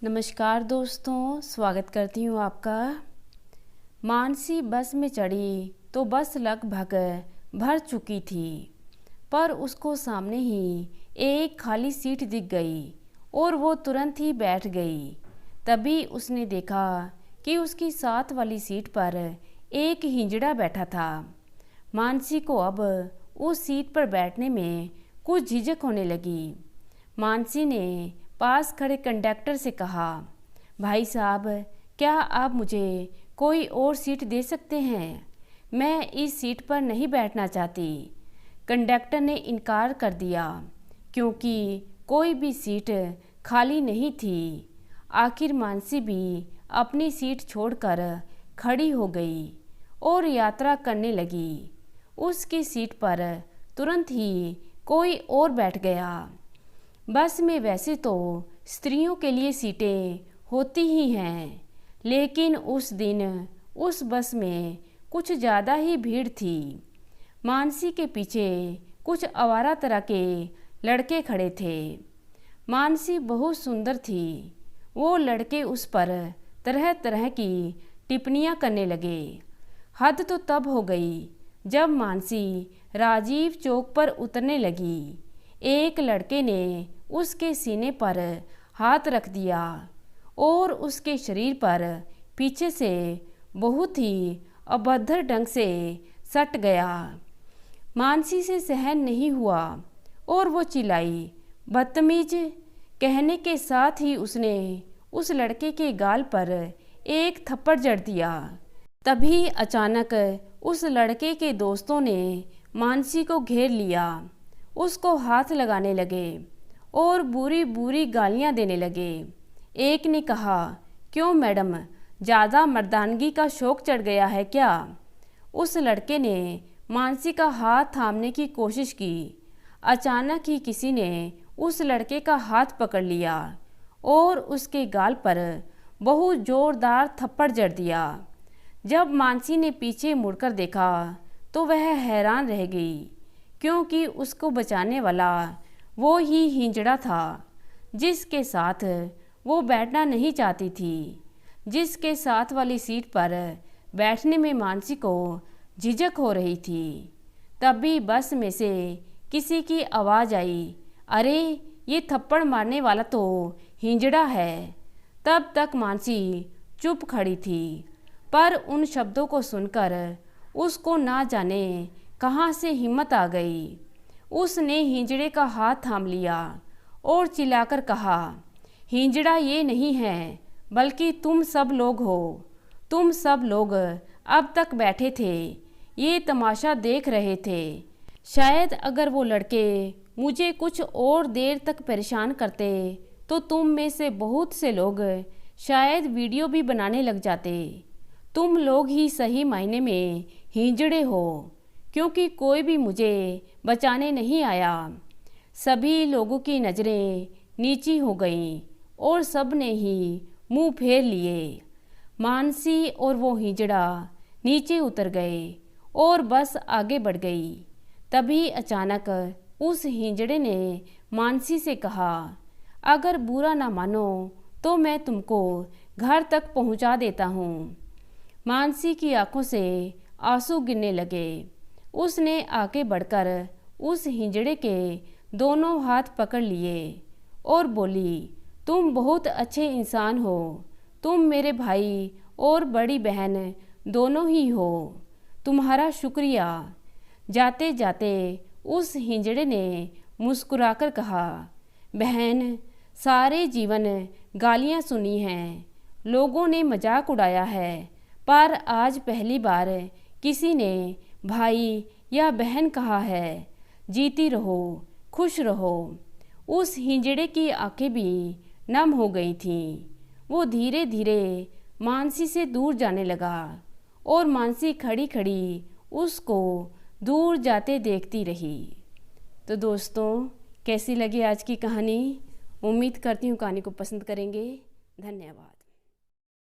नमस्कार दोस्तों, स्वागत करती हूँ आपका। मानसी बस में चढ़ी तो बस लगभग भर चुकी थी, पर उसको सामने ही एक खाली सीट दिख गई और वो तुरंत ही बैठ गई। तभी उसने देखा कि उसकी साथ वाली सीट पर एक हिजड़ा बैठा था। मानसी को अब उस सीट पर बैठने में कुछ झिझक होने लगी। मानसी ने पास खड़े कंडक्टर से कहा, भाई साहब, क्या आप मुझे कोई और सीट दे सकते हैं? मैं इस सीट पर नहीं बैठना चाहती। कंडक्टर ने इनकार कर दिया क्योंकि कोई भी सीट खाली नहीं थी। आखिर मानसी भी अपनी सीट छोड़कर खड़ी हो गई और यात्रा करने लगी। उसकी सीट पर तुरंत ही कोई और बैठ गया। बस में वैसे तो स्त्रियों के लिए सीटें होती ही हैं, लेकिन उस दिन उस बस में कुछ ज़्यादा ही भीड़ थी। मानसी के पीछे कुछ आवारा तरह के लड़के खड़े थे। मानसी बहुत सुंदर थी। वो लड़के उस पर तरह तरह की टिप्पणियाँ करने लगे। हद तो तब हो गई जब मानसी राजीव चौक पर उतरने लगी। एक लड़के ने उसके सीने पर हाथ रख दिया और उसके शरीर पर पीछे से बहुत ही अभद्र ढंग से सट गया। मानसी से सहन नहीं हुआ और वो चिल्लाई, बदतमीज। कहने के साथ ही उसने उस लड़के के गाल पर एक थप्पड़ जड़ दिया। तभी अचानक उस लड़के के दोस्तों ने मानसी को घेर लिया, उसको हाथ लगाने लगे और बुरी बुरी गालियां देने लगे। एक ने कहा, क्यों मैडम, ज़्यादा मर्दानगी का शौक चढ़ गया है क्या? उस लड़के ने मानसी का हाथ थामने की कोशिश की। अचानक ही किसी ने उस लड़के का हाथ पकड़ लिया और उसके गाल पर बहुत ज़ोरदार थप्पड़ जड़ दिया। जब मानसी ने पीछे मुड़कर देखा तो वह हैरान रह गई, क्योंकि उसको बचाने वाला वो ही हिजड़ा था जिसके साथ वो बैठना नहीं चाहती थी। जिसके साथ वाली सीट पर बैठने में मानसी को झिझक हो रही थी। तभी बस में से किसी की आवाज़ आई, अरे ये थप्पड़ मारने वाला तो हिजड़ा है। तब तक मानसी चुप खड़ी थी, पर उन शब्दों को सुनकर उसको ना जाने कहाँ से हिम्मत आ गई। उसने हिजड़े का हाथ थाम लिया और चिल्लाकर कहा, हिजड़ा ये नहीं है, बल्कि तुम सब लोग हो। तुम सब लोग अब तक बैठे थे, ये तमाशा देख रहे थे। शायद अगर वो लड़के मुझे कुछ और देर तक परेशान करते तो तुम में से बहुत से लोग शायद वीडियो भी बनाने लग जाते। तुम लोग ही सही मायने में हिजड़े हो, क्योंकि कोई भी मुझे बचाने नहीं आया। सभी लोगों की नज़रें नीची हो गईं और सब ने ही मुंह फेर लिए। मानसी और वो हिजड़ा नीचे उतर गए और बस आगे बढ़ गई। तभी अचानक उस हिजड़े ने मानसी से कहा, अगर बुरा ना मानो तो मैं तुमको घर तक पहुंचा देता हूं। मानसी की आंखों से आंसू गिरने लगे। उसने आगे बढ़कर उस हिजड़े के दोनों हाथ पकड़ लिए और बोली, तुम बहुत अच्छे इंसान हो। तुम मेरे भाई और बड़ी बहन दोनों ही हो। तुम्हारा शुक्रिया। जाते जाते उस हिजड़े ने मुस्कुराकर कहा, बहन, सारे जीवन गालियाँ सुनी हैं, लोगों ने मजाक उड़ाया है, पर आज पहली बार किसी ने भाई या बहन कहा है। जीती रहो, खुश रहो। उस हिजड़े की आंखें भी नम हो गई थीं। वो धीरे धीरे मानसी से दूर जाने लगा और मानसी खड़ी खड़ी उसको दूर जाते देखती रही। तो दोस्तों, कैसी लगी आज की कहानी? उम्मीद करती हूँ कहानी को पसंद करेंगे। धन्यवाद।